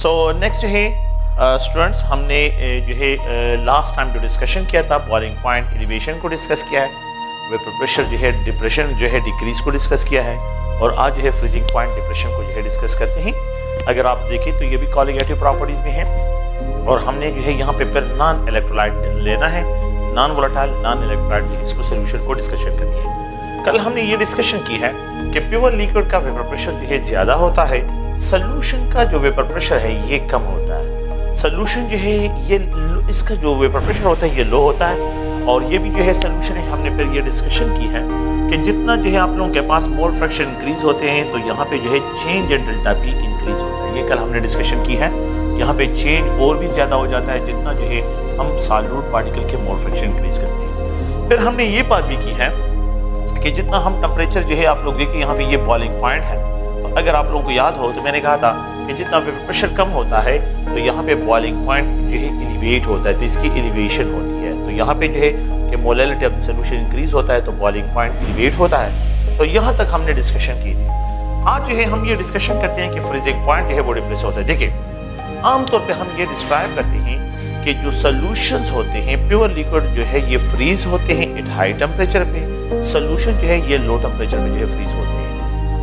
So next जो है students, हमने जो है लास्ट टाइम जो डिस्कशन किया था बॉइलिंग पॉइंट एलिवेशन को डिस्कस किया है, वेपर प्रेशर जो है डिप्रेशन जो है डिक्रीज को डिस्कस किया है, और आज जो है फ्रीजिंग पॉइंट डिप्रेशन को जो है डिस्कस करते हैं। अगर आप देखें तो ये भी कॉलिगेटिव प्रॉपर्टीज में है, और हमने जो है यहाँ पे फिर नॉन इलेक्ट्रोलाइट लेना है, नॉन वोलेटाइल नॉन इलेक्ट्रोलाइट जो इसको सोल्यूशन को डिस्कशन करनी है। कल हमने ये डिस्कशन की है कि प्योर लिक्विड का वेपर प्रेशर जो है ज्यादा होता है, सोल्यूशन का जो वेपर प्रेशर है ये कम होता है। सोल्यूशन जो है ये इसका जो वेपर प्रेशर होता है ये लो होता है, और ये भी जो है सोल्यूशन है। हमने फिर ये डिस्कशन की है कि जितना जो है आप लोगों के पास मोल फ्रैक्शन इंक्रीज होते हैं तो यहाँ पे जो है change in delta P increase होता है। ये कल हमने डिस्कशन की है। यहाँ पे चेंज और भी ज्यादा हो जाता है जितना जो है हम सॉल्यूट पार्टिकल के मोल फ्रैक्शन इंक्रीज करते हैं। फिर हमने ये बात भी की है कि जितना हम टेम्परेचर जो है आप लोग देखिए यहाँ पे ये बॉइलिंग पॉइंट है, तो अगर आप लोगों को याद हो तो मैंने कहा था कि जितना प्रेशर कम होता है तो यहाँ पे बॉइलिंग पॉइंट जो है एलिवेट होता है, तो इसकी एलिवेशन होती है। तो यहाँ पे जो है कि molality of the solution increase होता है तो बॉइलिंग पॉइंट एलिवेट होता है। तो यहाँ तक हमने डिस्कशन की थी। आज जो है हम ये डिस्कशन करते हैं कि फ्रीजिंग पॉइंट जो है वो डिप्रेस होता है। देखिए आमतौर पे हम ये डिस्क्राइब करते हैं कि जो सॉल्यूशंस होते हैं प्योर लिक्विड जो है ये फ्रीज होते हैं एट हाई टेम्परेचर पे, सॉल्यूशन जो है ये लो टेम्परेचर पे जो है फ्रीज होते हैं।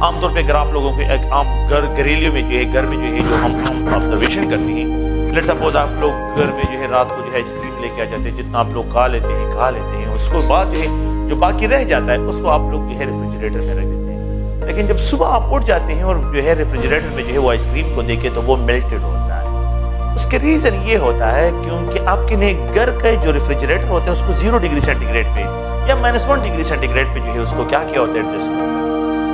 आमतौर पे अगर आप लोगों के आम घरेलू में जो है घर में जो है जो हम ऑब्जर्वेशन करते हैं, लेट्स सपोज आप लोग घर में जो है रात को जो है आइसक्रीम लेके आ जाते हैं, जितना आप लोग खा लेते हैं, उसको बाद जो है जो बाकी रह जाता है उसको आप लोग जो है रेफ्रिजरेटर में रख देते हैं। लेकिन जब सुबह आप उठ जाते हैं और जो है रेफ्रिजरेटर में जो है वो आइसक्रीम को देखे तो वो मेल्टेड होता है। उसके रीजन ये होता है क्योंकि आपके लिए घर के जो रेफ्रिजरेटर होते हैं उसको 0 डिग्री सेंटीग्रेड पे या -1 डिग्री सेंटीग्रेड पे जो है उसको क्या किया होता है एडजस्ट किया होता है।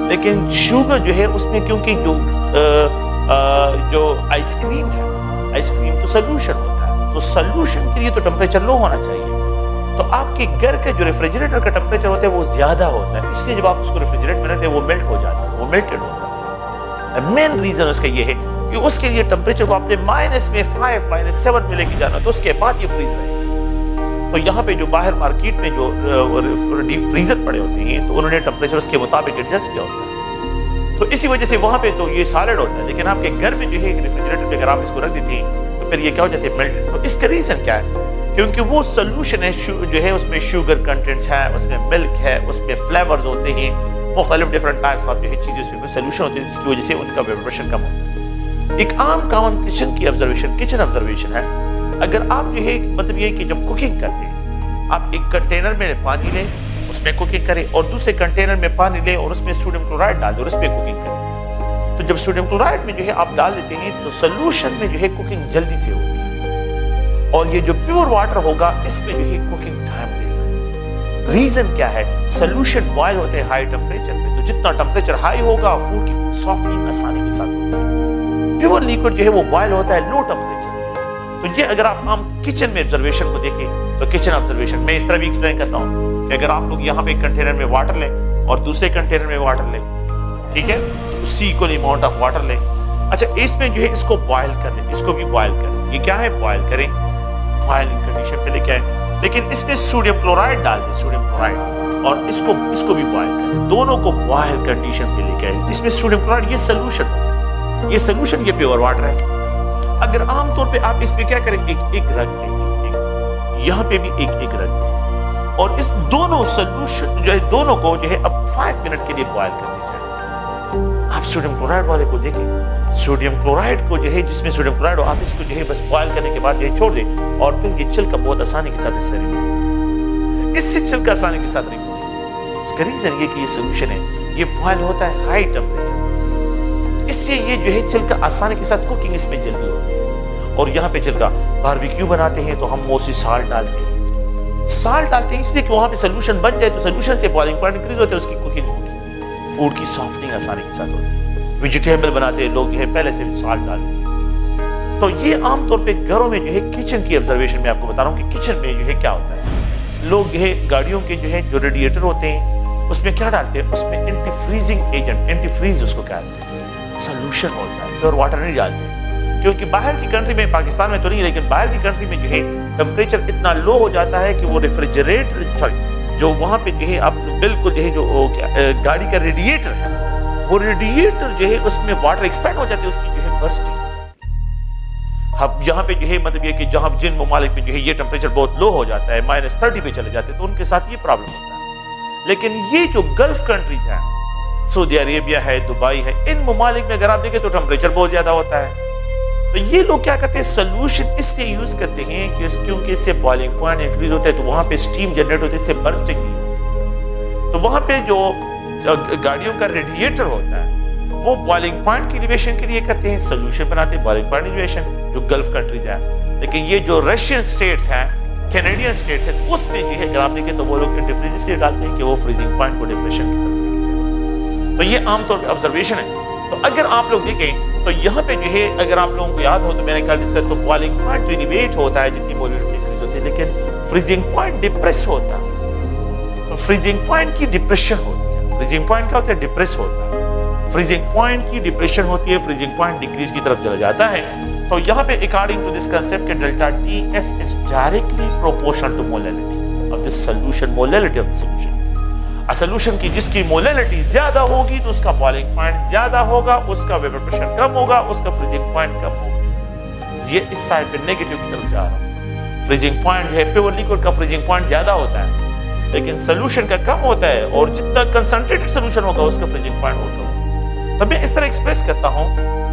लेकिन शुगर जो है उसमें क्योंकि जो आइसक्रीम है, आइसक्रीम तो सोल्यूशन होता है, तो सोल्यूशन के लिए तो टेम्परेचर लो होना चाहिए। तो आपके घर के जो रेफ्रिजरेटर का टेम्परेचर होता है वो ज्यादा होता है, इसलिए जब आप उसको रेफ्रिजरेटर में रखते हैं वो मेल्ट हो जाता है, वो मेल्टेड होता है। मेन रीजन उसका ये है कि उसके लिए टेम्परेचर को आपने -5 -7 में लेके जाना, तो उसके बाद ये फ्रीज रहेगा। तो यहाँ पे जो बाहर मार्केट में जो डीप फ्रीजर पड़े होते हैं तो उन्होंने टेम्परेचर उसके मुताबिक एडजस्ट किया होता है, तो इसी वजह से वहां पे तो ये सॉलिड होता है। लेकिन आपके घर में जो है रेफ्रिजरेटर पे अगर आप इसको रख देते हैं तो फिर ये क्या हो जाता है मेल्टेड। तो इसका रीजन क्या है? क्योंकि वो सोल्यूशन है जो है उसमें शुगर कंटेंट्स है, उसमें मिल्क है, उसमें फ्लेवर्स होते हैं, मुख्तलिफ डिफरेंट टाइप्स ऑफ जो है चीजें उसमें सोल्यूशन होती है, जिसकी वजह से उनका वेपर प्रेशर कम होता है। एक आम कॉमन किचन की ऑब्जर्वेशन, किचन ऑब्जर्वेशन है, अगर आप जो है मतलब ये कि जब कुकिंग करते हैं आप एक कंटेनर में पानी लें, उसमें कुकिंग करें, और दूसरे कंटेनर में पानी लें और उसमें सोडियम क्लोराइड डाल दें और उस पर कुकिंग करें। तो जब सोडियम क्लोराइड में जो है आप डाल देते हैं तो सोल्यूशन में जो है कुकिंग जल्दी से होती है, और ये जो प्योर वाटर होगा इसमें जो है कुकिंग टाइम लेगा। रीजन क्या है? सोल्यूशन बॉयल होते हैं हाई टेम्परेचर पे, तो जितना टेम्परेचर हाई होगा फूड की सॉफ्टनिंग आसानी के साथ होगी। प्योर लिक्विड जो है वो बॉयल होता है लो टेम्परेचर। तो ये अगर आप आम किचन में ऑब्जर्वेशन को देखें तो किचन ऑब्जर्वेशन मैं इस तरह भी एक्सप्लेन करता हूँ कि अगर आप लोग यहाँ पे एक कंटेनर में वाटर लें और दूसरे कंटेनर में वाटर लें, ठीक है, उसी इक्वल अमाउंट ऑफ वाटर लें। अच्छा, इसमें जो है इसको बॉयल कर लें, इसको भी बॉयल करें। ये क्या है? बॉयल करें, बॉइलिंग कंडीशन पे लेके आए, लेकिन इसमें सोडियम क्लोराइड डाल दें, सोडियम क्लोराइड, और इसको भी बॉयल करें, दोनों को बॉयल कंडीशन पे लेके आए। इसमें सोडियम क्लोराइड ये सोल्यूशन, ये सोल्यूशन ये प्योर वाटर है। अगर आमतौर पे आप इसमें क्या करें, एक रख दें, यहाँ पे भी एक रख दें, और इस दोनों सोल्यूशन जो है दोनों को जो है अब 5 मिनट के लिए बॉयल कर दीजिए। आप सोडियम क्लोराइड वाले को देखें, सोडियम क्लोराइड को जो है जिसमें सोडियम क्लोराइड हो, आप इसको जो है बस बॉयल करने के बाद जो है छोड़ दें, और फिर ये छिलका बहुत आसानी के साथ इससे छिलका आसानी के साथ रिमूव। इसका रीजन ये कि ये सोल्यूशन है, ये बॉयल होता है हाई टेम्परेचर, इससे ये जो है छिलका आसानी के साथ कुकिंग इसमें जल्दी होती है। और यहाँ पे छिलका बारबेक्यू बनाते हैं तो हम मोस्टली साल्ट डालते हैं, साल्ट डालते हैं इसलिए कि वहां पे सोल्यूशन बन जाए, तो सोल्यूशन से बॉइलिंग पॉइंट इंक्रीज होता है, उसकी कुकिंग होगी, फूड की सॉफ्टनिंग आसानी के साथ होती है। वेजिटेबल बनाते हैं लोग है पहले से साल्ट डाल देते हैं। तो ये आमतौर पे घरों में जो है किचन की ऑब्जर्वेशन में आपको बता रहा हूँ कि किचन में जो है क्या होता है, लोग जो है गाड़ियों के जो है जो रेडिएटर होते हैं उसमें क्या डालते हैं, उसमें anti freezing agent, anti freeze उसको कहते हैं, सोल्यूशन होता है, प्योर वाटर नहीं डालते। क्योंकि बाहर की कंट्री में, पाकिस्तान में तो नहीं, लेकिन बाहर की कंट्री में जो है टेम्परेचर इतना लो हो जाता है कि वो रेफ्रिजरेटर जो वहां पे जो है आप बिल्कुल जो है जो गाड़ी का रेडिएटर है, वो रेडिएटर जो है उसमें वाटर एक्सपेंड हो जाती है, उसकी जो है बर्स्टिंग, अब यहाँ पे जो है मतलब ये कि जहाँ जिन ममालिक में जो है ये टेम्परेचर बहुत लो हो जाता है, -30 पे चले जाते हैं, तो उनके साथ ये प्रॉब्लम होता है। लेकिन ये जो गल्फ कंट्रीज हैं, सऊदी अरेबिया है, दुबई है, इन ममालिक में अगर आप देखें तो टेम्परेचर बहुत ज्यादा होता है। तो ये लोग क्या करते हैं, सोल्यूशन इसलिए यूज करते हैं क्योंकि इससे बॉइलिंग पॉइंट इंक्रीज होता है, तो वहां पे स्टीम जनरेट होती है, इससे बर्स्टिंग नहीं होती। तो वहां पे जो गाड़ियों का रेडिएटर होता है वो बॉइलिंग पॉइंट की एलिवेशन के लिए करते हैं, सोल्यूशन बनाते हैं बॉइलिंग पॉइंट एलिवेशन, जो गल्फ कंट्रीज है। लेकिन ये जो रशियन स्टेट्स हैं, कैनेडियन स्टेट्स हैं, उसमें जो है अगर आप देखें तो वो लोग इंटरफ्रीज इसलिए डालते हैं कि वो फ्रीजिंग पॉइंट को डिप्रेशन की तरफ लेके जाए। तो ये आमतौर पर ऑब्जर्वेशन है। तो अगर आप लोग देखें तो यहाँ पे जो है अगर आप लोगों को याद हो तो मैंने कहा डिस्कस, तो बॉइलिंग पॉइंट तो एलिवेट होता है जितनी मोलिटी इंक्रीज होती है, लेकिन फ्रीजिंग पॉइंट डिप्रेस होता है। तो फ्रीजिंग पॉइंट की डिप्रेशन होती है। फ्रीजिंग पॉइंट क्या होता है, डिप्रेस होता है। फ्रीजिंग पॉइंट की डिप्रेशन होती है, फ्रीजिंग पॉइंट डिक्रीज की तरफ चला जाता है। तो यहाँ पे अकॉर्डिंग टू दिस कंसेप्ट के delta TF is directly proportional to molality of this solution, molality of the solution. A solution की जिसकी मोलैलिटी ज्यादा होगी तो उसका बॉइलिंग पॉइंट ज्यादा होगा, उसका वेपर प्रेशर कम होगा, उसका फ्रीजिंग पॉइंट कम होगा। ये इस साइड पे नेगेटिव की तरफ जा रहा है। फ्रीजिंग पॉइंट है प्योर लिक्विड का फ्रीजिंग पॉइंट ज्यादा होता है, लेकिन सॉल्यूशन का कम होता है, और जितना कंसंट्रेटेड सॉल्यूशन होगा उसका फ्रीजिंग पॉइंट होगा। तो मैं इस तरह एक्सप्रेस करता हूं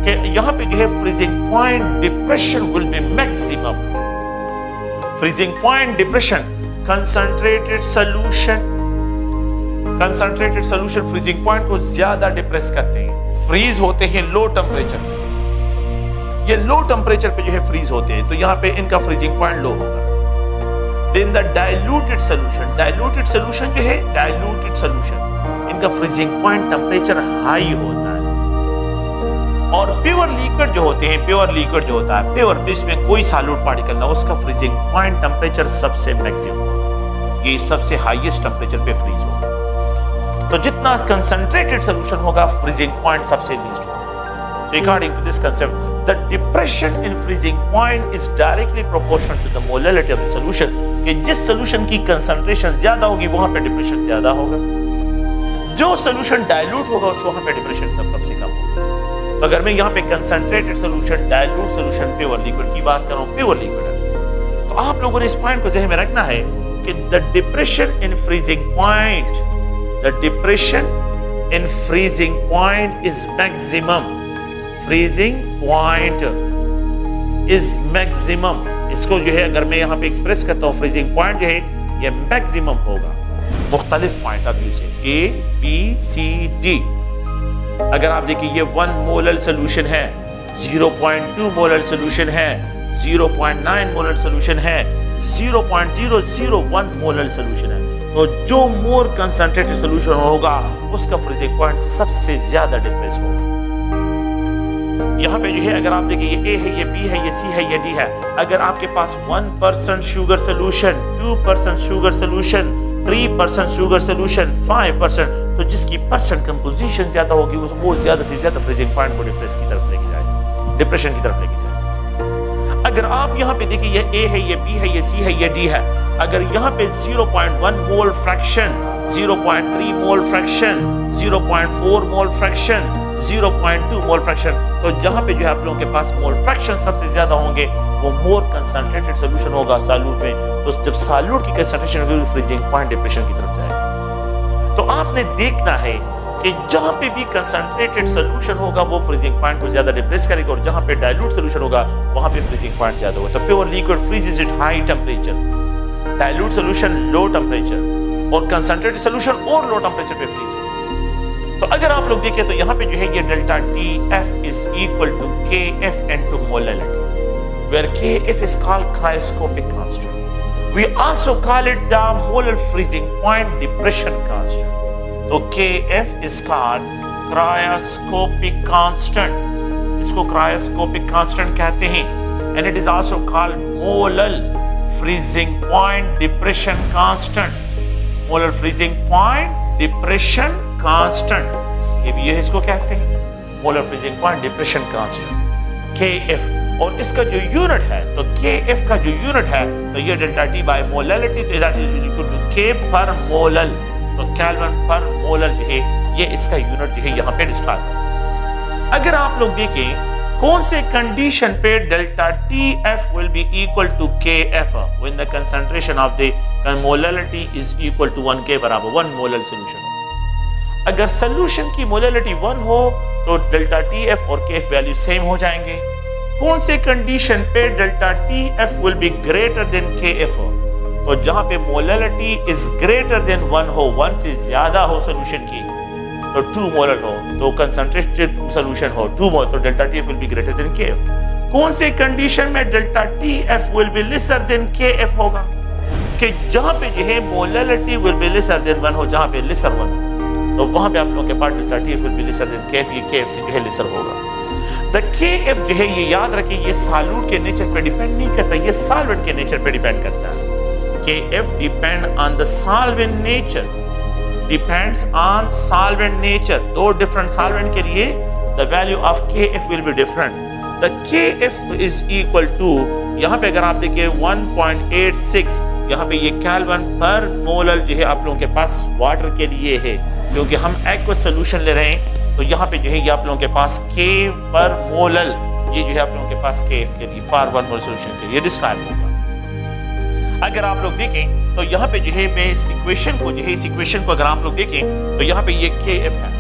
कि यहां पे जो है freezing point depression will be maximum. Freezing point depression, concentrated solution freezing point को ज्यादा डिप्रेस करते हैं, फ्रीज होते हैं लो टेम्परेचर पे। ये लो टेम्परेचर पे जो है फ्रीज होते हैं, तो यहां पे इनका फ्रीजिंग पॉइंट लो होगा। देन द डाइल्यूटेड सॉल्यूशन जो है, डाइल्यूटेड सॉल्यूशन, इनका फ्रीजिंग पॉइंट टेम्परेचर हाई होता है। और प्योर लिक्विड जो होते हैं, प्योर लिक्विड जो होता है, प्योर जिसमें कोई सॉल्यूट पार्टिकल ना, उसका फ्रीजिंग पॉइंट टेम्परेचर सबसे मैक्सिमम, ये सबसे हाईएस्ट टेम्परेचर पे फ्रीज होगा। तो जितना कंसंट्रेटेड सॉल्यूशन होगा, फ्रीजिंग पॉइंट सबसे लीस्ट होगा। So according to this concept, the depression in freezing point is directly proportional to the molality of the solution, कि जिस सॉल्यूशन की कंसंट्रेशन ज्यादा होगी वहां पे डिप्रेशन ज्यादा होगा, जो सॉल्यूशन डाइल्यूट होगा उसको वहां पे डिप्रेशन सब कम से कम होगा। तो अगर मैं यहाँ पे concentrated solution, dilute solution, pure liquid की बात करूं, प्योर लिक्विड है, तो आप लोगों ने इस पॉइंट को ज़हन में रखना है कि the depression in freezing point, the depression in freezing point is maximum. Freezing point is maximum. इसको जो है अगर मैं यहाँ पे एक्सप्रेस करता हूँ, फ्रीजिंग पॉइंट जो है ये मैक्सिमम होगा मुख्तलिफ पॉइंट ऑफ व्यू से, A, B, C, D। अगर आप देखिए ये 1 मोलर सोल्यूशन है, 0.2 मोलर सोल्यूशन है, 0.9 मोलर सोल्यूशन है, 0.001 मोलर सोल्यूशन है, तो जो मोर कंसंट्रेटेड सोल्यूशन होगा उसका फ्रीजिंग पॉइंट सबसे ज्यादा डिप्रेस होगा। यहाँ पे जो है अगर आप देखिए ये A है, ये B है, ये C है, ये D है। अगर आपके पास 1% sugar solution, 2% sugar solution, 3% sugar solution, 5%, तो जिसकी परसेंट कंपोजिशन ज्यादा होगी वो ज्यादा से ज्यादा फ्रीजिंग पॉइंट को डिप्रेस की तरफ लेके जाएगी, डिप्रेशन की तरफ लेके जाएगी। अगर आप यहाँ पे देखिए ये A है, ये B है, ये C है, ये D है, अगर यहाँ पे 0.1 mole fraction, 0.3 mole fraction, 0.4 mole fraction, 0.2 mole fraction, तो जहाँ पे जो है आप लोगों के पास मोल फ्रैक्शन सबसे ज्यादा होंगे वो मोर कंसंट्रेटेड सॉल्यूशन होगा सॉल्यूट में। तो जब सॉल्यूट की कंसंट्रेशन होगी फ्रीजिंग पॉइंट डिप्रेशन की तरफ जाएगा। तो आपने देखना है कि जहां पे भी कंसंट्रेटेड सॉल्यूशन होगा वो फ्रीजिंग पॉइंट को ज्यादा डिप्रेस करेगा, और जहां पे डाइल्यूट सॉल्यूशन होगा वहां पे फ्रीजिंग पॉइंट ज्यादा होगा। तो pure liquid freezes at high temperature, dilute solution low temperature, और कंसंट्रेटेड सॉल्यूशन और लो टेम्परेचर पे फ्रीज होगा। तो अगर आप लोग देखें तो यहाँ पे जो है ये delta TF is equal to KF into molality, where KF is called cryoscopic constant. We also call it the molar freezing point depression constant. तो KF is called cryoscopic constant. इसको cryoscopic constant कहते हैं, and it is also called molar freezing point depression constant. Molar freezing point depression constant, ये भी है, इसको कहते हैं molar freezing point depression constant KF। और इसका जो यूनिट है तो KF का जो यूनिट है तो ये डेल्टा T बाय मोलैलिटी, तो that is equal to K per molar, तो केल्विन पर मोलर जो है ये इसका यूनिट जो है यहाँ पे डिस्क्राइब है। अगर आप लोग देखें कौन से कंडीशन पे delta TF will be equal to KF when the concentration of the molality is equal to 1 के बराबर 1 मोलल सोल्यूशन हो। अगर सोल्यूशन की मोलैलिटी 1 हो तो डेल्टा TF और KF वैल्यू सेम हो जाएंगे। कौन से कंडीशन पे delta TF will be greater than KF हो, तो जहां पे मोलैलिटी इज ग्रेटर देन 1 हो, 1 से ज्यादा हो सोल्यूशन की, तो 2 मोलर हो, तो कंसंट्रेटेड सोल्यूशन हो 2 मोलर, तो delta TF will be greater than KF। कौन से कंडीशन में delta TF will be lesser than KF होगा, कि जहां पे जो है molality will be lesser than 1 हो, जहां पे lesser 1 हो, तो वहां पे आप लोगों के पास delta TF will be lesser than KF, ये KF से जो है lesser होगा। द KF जो है ये याद रखिए, ये सॉल्यूट के नेचर पे डिपेंड नहीं करता, ये सॉल्वेंट के नेचर पे डिपेंड करता है। KF depend on the solvent nature, depends on solvent nature। दो डिफरेंट सॉल्वेंट के लिए the value of KF will be different। the KF is equal to, यहाँ पे अगर आप देखिए 1.86, यहाँ पे ये केल्विन पर मोलर जो है आप लोगों के पास वाटर के लिए है, क्योंकि हम एक्वस सोल्यूशन ले रहे हैं, तो यहाँ पे जो है ये आप लोगों के पास K पर मोलर, ये जो है आप लोगों के पास KF के लिए फॉर 1 मोलर सोल्यूशन के लिए डिस्क्राइब होगा। अगर आप लोग देखें तो यहाँ पे जो है मैं इस इक्वेशन को अगर आप लोग देखें तो यहाँ पे ये KF है।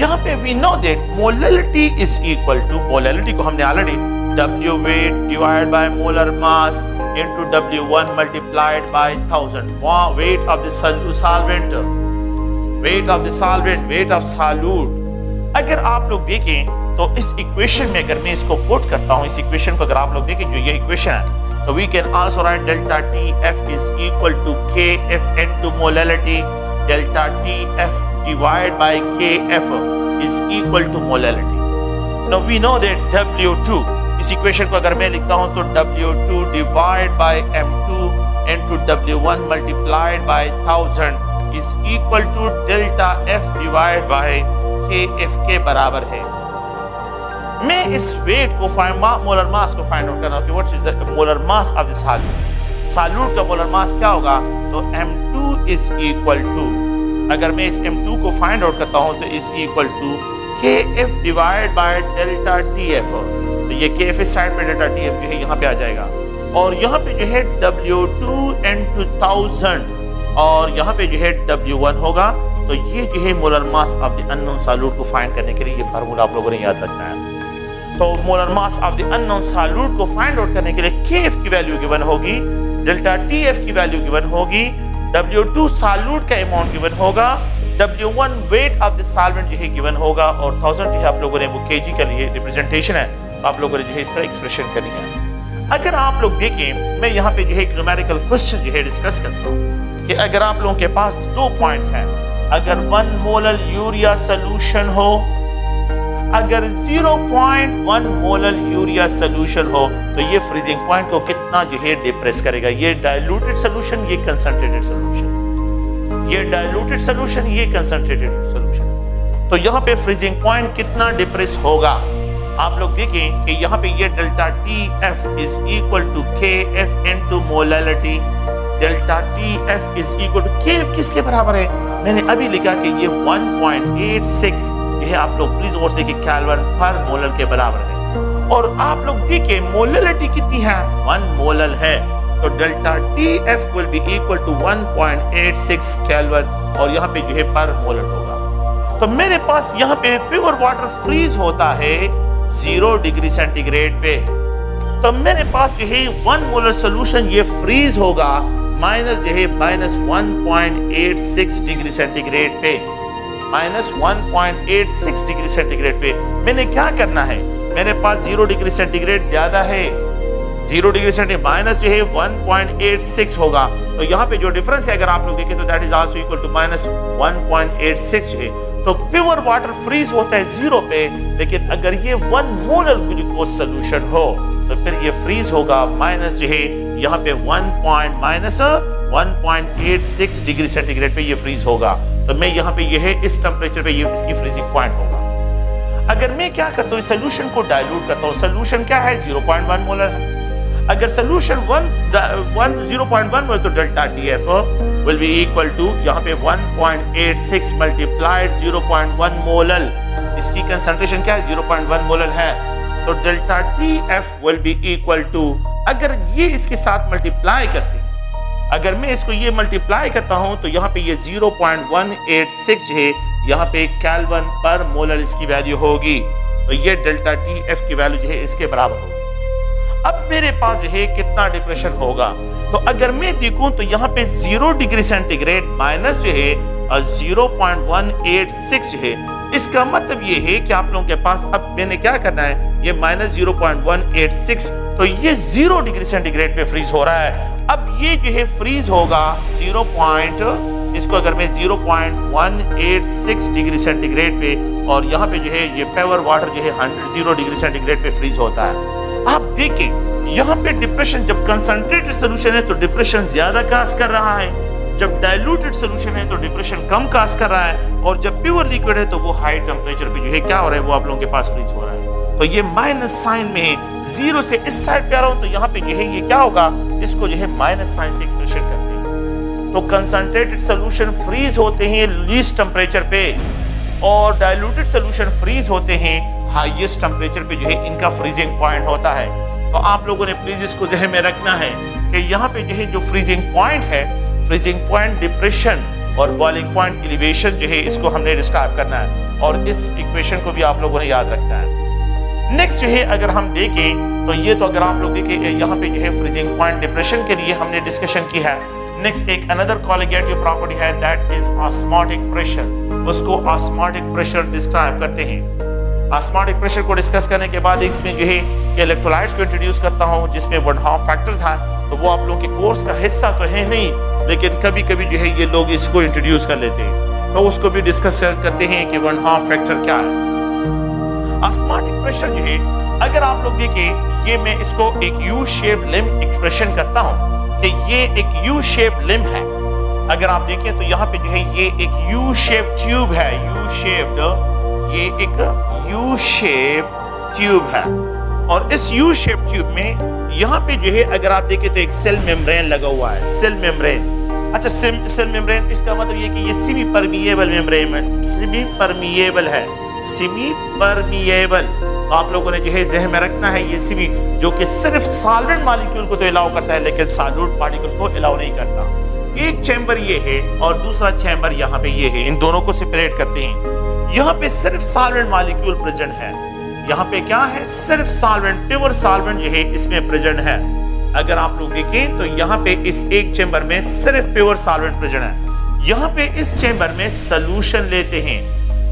यहाँ पे we know that molality is equal to, molality को हमने already W weight divide by molar mass into W1 multiplied by 1000, weight of the solvent, weight of solute. अगर आप लोग देखें तो इस इक्वेशन में अगर मैं इसको पुट करता हूँ, इस इक्वेशन को अगर आप लोग देखें, जो ये इक्वेशन है, so we can also write delta TF is equal to KF into molality, delta TF divided by KF is equal to molality। Now we know that W2, इस इक्वेशन को अगर मैं लिखता हूं तो W2 divided by M2 into W1 multiplied by 1000 is equal to delta F divided by KF के बराबर है। मैं इस वेट को मोलर मास को फाइंड आउट करना है कि what is the molar mass of the solute. Solute का मोलर मास क्या होगा, तो M2 इज इक्वल टू, अगर मैं इस M2 को फाइंड आउट करता हूं तो is equal to KF divide by delta TF। तो ये KF इस साइड पे, डेल्टा TF जो है यहाँ पे आ जाएगा, और यहाँ पे जो है W2 into 1000 और यहाँ पे जो है W1 होगा। तो ये जो है molar mass of the unknown solute को फाइंड करने के लिए ये फार्मूला आप लोगों ने याद रखना है। तो molar mass of the unknown solute को फाइंड आउट करने के लिए KF की वैल्यू गिवन होगी, डेल्टा TF की वैल्यू गिवन होगी, W2 सॉल्यूट का अमाउंट गिवन होगा, W1 wait of the solvent जो है गिवन होगा, और 1000 जो है आप लोगों ने वो kg के लिए रिप्रेजेंटेशन है, तो आप लोगों ने जो है इस तरह एक्सप्रेशन करनी है। अगर आप लोग देखें, मैं यहाँ पे जो है एक न्यूमेरिकल क्वेश्चन जो है डिस्कस करता हूँ कि अगर आप लोगों के पास 2 पॉइंट्स हैं, अगर 1 मोलर यूरिया सोल्यूशन हो, अगर 0.1 मोलर यूरिया सोल्यूशन हो, तो ये फ्रीजिंग पॉइंट को कितना जो है डिप्रेस करेगा। ये डाइल्यूटेड सोल्यूशन, ये कंसंट्रेटेड सोल्यूशन, ये डाइल्यूटेड सोल्यूशन, ये कंसंट्रेटेड सोल्यूशन, तो यहाँ पे फ्रीजिंग पॉइंट कितना डिप्रेस होगा। आप लोग देखें कि यहाँ पे ये delta TF is equal to KF into molality, delta TF is equal to KF किसके बराबर है, मैंने अभी लिखा कि ये 1.86, ये आप लोग प्लीज और देखिए केल्विन पर मोलर के बराबर है, और आप लोग देखिए मोलैलिटी कितनी है, 1 मोलर है, तो delta TF will be equal to 1.86 kelvin, और यहाँ पे जो है पर मोलर होगा। तो मेरे पास यहाँ पे प्योर वाटर फ्रीज होता है 0 डिग्री सेंटीग्रेड पे, तो मेरे पास जो है 1 मोलर सोल्यूशन ये फ्रीज होगा माइनस जो है -1.86 डिग्री सेंटीग्रेड पे, -1.86 डिग्री सेंटीग्रेड पे। मैंने क्या करना है, मेरे पास 0 डिग्री सेंटीग्रेड ज्यादा है, 0 डिग्री सेंटीग्रेड माइनस जो है 1.86 होगा, तो यहाँ पे जो डिफरेंस है अगर आप लोग देखें तो that is also equal to -1.86 जो है। तो प्योर वाटर फ्रीज होता है 0 पे, लेकिन अगर ये 1 मोलर ग्लूकोज सोल्यूशन हो तो फिर ये फ्रीज होगा माइनस जो है यहाँ पे -1.86 डिग्री सेंटीग्रेड पे ये फ्रीज होगा। तो मैं यहाँ पे ये है इस टेम्परेचर पे ये इसकी फ्रीजिंग पॉइंट होगा। अगर मैं क्या करता हूँ, सोल्यूशन को डाइल्यूट करता हूँ, सोल्यूशन क्या है 0.1 मोलर है। अगर सोल्यूशन 0.1 मोलर तो delta TF will be equal to यहाँ पे 1.86 मल्टीप्लाइड 0.1 मोलर, इसकी कंसंट्रेशन क्या है 0.1 मोलर है, तो delta T F will be equal to, अगर ये इसके साथ मल्टीप्लाई करते हैं, अगर मैं इसको ये मल्टीप्लाई करता हूं तो यहाँ पे ये 0.186 जो है यहाँ पे केल्विन पर मोलर इसकी वैल्यू होगी। तो ये डेल्टा टी एफ की वैल्यू जो है इसके बराबर होगी। अब मेरे पास जो है कितना डिप्रेशन होगा, तो अगर मैं देखूं तो यहाँ पे 0 डिग्री सेंटीग्रेड माइनस जो है 0.186 जो है, इसका मतलब ये है कि आप लोगों के पास अब मैंने क्या करना है, ये माइनस 0.186, तो ये 0 डिग्री सेंटीग्रेड पे फ्रीज हो रहा है। अब ये जो है फ्रीज होगा इसको अगर मैं 0.186 डिग्री सेंटीग्रेड पे, और यहाँ पे जो है ये प्योर वाटर जो है 0 डिग्री सेंटीग्रेड पे फ्रीज होता है। आप देखें यहाँ पे डिप्रेशन, जब कंसंट्रेटेड सोल्यूशन है तो डिप्रेशन ज्यादा कास्ट कर रहा है, जब डाइल्यूटेड सोल्यूशन है तो डिप्रेशन कम कास्ट कर रहा है, और जब प्योर लिक्विड है तो वो हाई टेम्परेचर पे जो है क्या हो रहा है, वो आप लोगों के पास फ्रीज हो रहा है। तो ये माइनस साइन में है, 0 से इस साइड पे आ रहा हूं तो यहाँ पे जो है ये क्या होगा, इसको जो है माइनस साइन से एक्सप्रेशन करते हैं। तो कंसंट्रेटेड सोल्यूशन फ्रीज होते हैं लीस्ट टेम्परेचर पे, और डाइल्यूटेड सोल्यूशन फ्रीज होते हैं हाईएस्ट टेम्परेचर पे, जो है इनका फ्रीजिंग पॉइंट होता है। तो आप लोगों ने प्लीज इसको ज़हन में रखना है कि यहाँ पे जो है जो फ्रीजिंग पॉइंट है, फ्रीजिंग पॉइंट डिप्रेशन और बॉइलिंग पॉइंट एलिवेशन जो है इसको हमने डिस्क्राइब करना है, और इस इक्वेशन को भी आप लोगों ने याद रखना है। नेक्स्ट जो है अगर हम देखें तो ये तो अगर आप लोग देखें यहाँ पे जो है फ्रीजिंग पॉइंट डिप्रेशन के लिए हमने डिस्कशन की है। नेक्स्ट एक अनदर कॉलिगेटिव प्रॉपर्टी है, दैट इज ऑस्मोटिक प्रेशर, उसको ऑस्मोटिक प्रेशर डिस्क्राइब करते हैं। ऑस्मोटिक प्रेशर को डिस्कस करने के बाद इसमें जो है कि इलेक्ट्रोलाइट्स को इंट्रोड्यूस करता हूँ जिसमें 1/2 फैक्टर्स हैं, तो वो आप लोगों के कोर्स का हिस्सा तो है नहीं, लेकिन कभी कभी जो है ये लोग इसको इंट्रोड्यूस कर लेते हैं, तो उसको भी डिस्कस करते हैं कि 1/2 फैक्टर क्या है। ऑस्मोटिक प्रेशर जो है अगर आप लोग देखें, ये मैं इसको एक यू शेप लिम्ब एक्सप्रेशन करता हूं कि ये एक यू शेप लिम्ब है। अगर आप देखें तो यहाँ पे जो है ये एक यू शेप ट्यूब है, यू शेप्ड, ये एक यू शेप ट्यूब है, और इस यू शेप ट्यूब में यहाँ पे जो है अगर आप देखें तो एक सेल मेम्ब्रेन लगा हुआ है, सेल मेम्ब्रेन। अच्छा, सेल मेम्ब्रेन इसका मतलब ये कि ये सेमी परमिएबल मेम्ब्रेन है, सेमी परमिएबल है, सेमी परमिएबल। तो आप लोगों ने जो है ज़हन में रखना है, ये सेमी जो कि सिर्फ सॉल्वेंट मॉलिक्यूल को तो अलाउ करता है लेकिन सॉल्यूट पार्टिकल को अलाउ नहीं करता। एक चैम्बर ये है और दूसरा चैम्बर यहाँ पे ये है, इन दोनों को सेपरेट करते हैं। यहाँ पे सिर्फ सॉल्वेंट मॉलिक्यूल प्रेजेंट है, यहाँ पे क्या है, सिर्फ सॉल्वेंट, प्योर सॉल्वेंट जो है इसमें प्रेजेंट है। अगर आप लोग देखें तो यहाँ पे इस एक चैम्बर में सिर्फ प्योर सॉल्वेंट प्रेजेंट है। यहाँ पे इस चैम्बर में सोल्यूशन लेते हैं,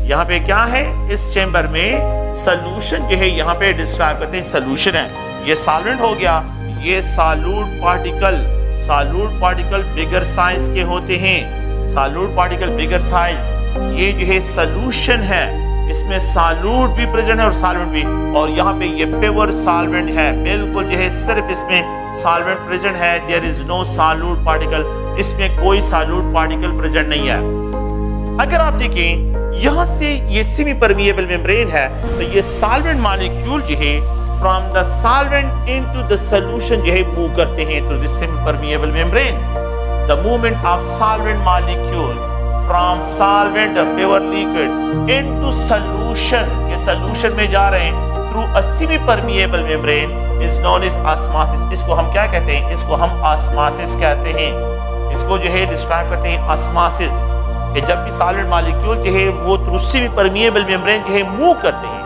यहाँ पे क्या है, इस चैम्बर में सोल्यूशन जो है यहाँ पे डिस्क्राइब करते हैं, सोल्यूशन है, ये सॉल्वेंट हो गया, ये सॉल्यूट पार्टिकल बिगर साइज के होते हैं, सॉल्यूट पार्टिकल बिगर साइज, ये जो है सोल्यूशन है, इसमें सॉल्यूट भी प्रेजेंट है और सॉल्वेंट भी, और यहाँ पे ये प्योर सॉल्वेंट है, बिल्कुल जो है सिर्फ इसमें सॉल्वेंट प्रेजेंट है, there is no solute particle, इसमें कोई सॉल्यूट पार्टिकल प्रेजेंट नहीं है। अगर आप देखें यहाँ से ये सेमी परमिएबल मेम्ब्रेन है, तो ये सॉल्वेंट मॉलिक्यूल जो है from the solvent into the solution जो है मूव करते हैं through this semi permeable membrane. The movement of solvent molecule from solvent pure liquid into solution, ये सॉल्यूशन में जा रहे हैं through a semi permeable membrane is known as osmosis. इसको हम क्या कहते हैं, इसको हम ऑस्मोसिस कहते हैं, इसको जो है डिस्क्राइब करते हैं ऑस्मोसिस, कि जब भी सॉल्वेंट मॉलिक्यूल जो है वो थ्रू सेमी परमिएबल मेम्ब्रेन जो है मूव करते हैं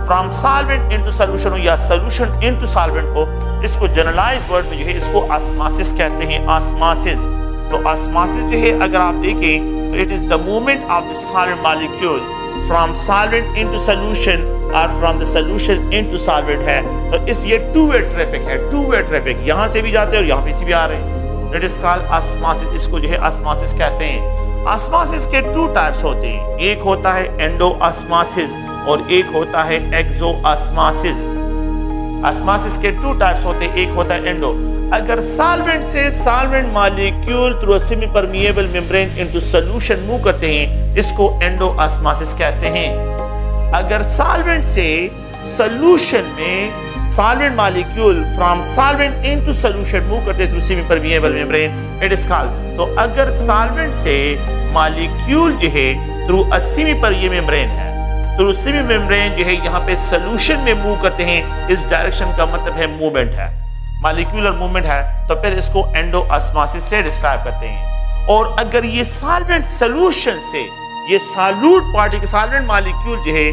फ्रॉम सॉल्वेंट इनटू सॉल्यूशन हो या सॉल्यूशन इनटू सॉल्वेंट हो, इसको जनरलाइज्ड वर्ड में जो है इसको ऑस्मोसिस कहते हैं, ऑस्मोसिस। तो ऑस्मोसिस जो है अगर आप देखें तो it is the movement of the solvent molecule from solvent into solution और from the solution into solvent है। तो इस ये टू वे ट्रैफिक है, टू वे ट्रैफिक, यहाँ से भी जाते हैं और यहाँ पे से भी आ रहे हैं, इट इज कॉल्ड ऑस्मोसिस, इसको जो है ऑस्मोसिस कहते हैं। ऑस्मोसिस के 2 टाइप्स होते हैं, एक होता है एंडोऑस्मोसिस और एक होता है एक्सोऑस्मोसिस। ऑस्मोसिस के 2 टाइप्स होते हैं, एक होता है एंडो, अगर सॉल्वेंट से solvent molecule through semi permeable membrane into solution move करते हैं, इसको एंडोऑस्मोसिस कहते हैं। अगर सॉल्वेंट से सॉल्यूशन में solvent molecule from solvent into solution move करते through semi permeable membrane, it is called. तो अगर सॉल्वेंट से मॉलिक्यूल जो है through a semi permeable membrane है, थ्रू सेमी मेम्ब्रेन जो है यहाँ पे सोल्यूशन में मूव करते हैं। इस डायरेक्शन का मतलब है मूवमेंट है, मॉलिक्यूलर मूवमेंट है, तो फिर इसको एंडोऑस्मोसिस से डिस्क्राइब करते हैं। और अगर ये सॉल्वेंट सोल्यूशन से ये सॉल्यूट पार्टिकल सॉल्वेंट मॉलिक्यूल जो है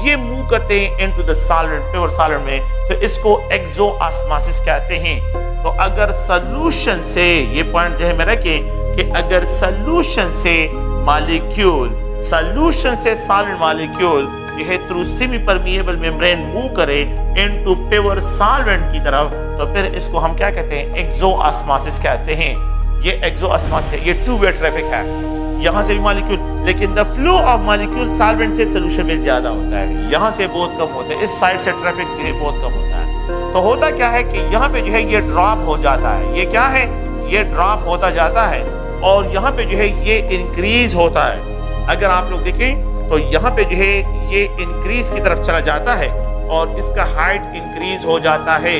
ये मूव करते हैं into the solvent pure solvent में, तो इसको एक्सोऑस्मोसिस कहते हैं। तो अगर सोल्यूशन से ये पॉइंट जो है मैं रखें कि अगर सोल्यूशन से मॉलिक्यूल सोल्यूशन से सॉलिड मॉलिक्यूल जो है through semi permeable membrane move करे इनटू प्योर सॉल्वेंट की तरफ, तो फिर इसको हम क्या कहते हैं, एक्सोऑस्मोसिस कहते हैं। ये एक्सोऑस्मोसिस ये टू वे ट्रैफिक है, यहाँ से भी मॉलिक्यूल, लेकिन the flow of molecule solvent से सोल्यूशन में ज्यादा होता है, यहाँ से बहुत कम होता है, इस साइड से ट्रैफिक जो है बहुत कम होता है। तो होता क्या है कि यहाँ पे जो है ये ड्रॉप हो जाता है, ये क्या है, ये ड्रॉप होता जाता है और यहाँ पे जो है ये इंक्रीज होता है। अगर आप लोग देखें तो यहाँ पे जो है ये इंक्रीज की तरफ चला जाता है और इसका हाइट इंक्रीज हो जाता है।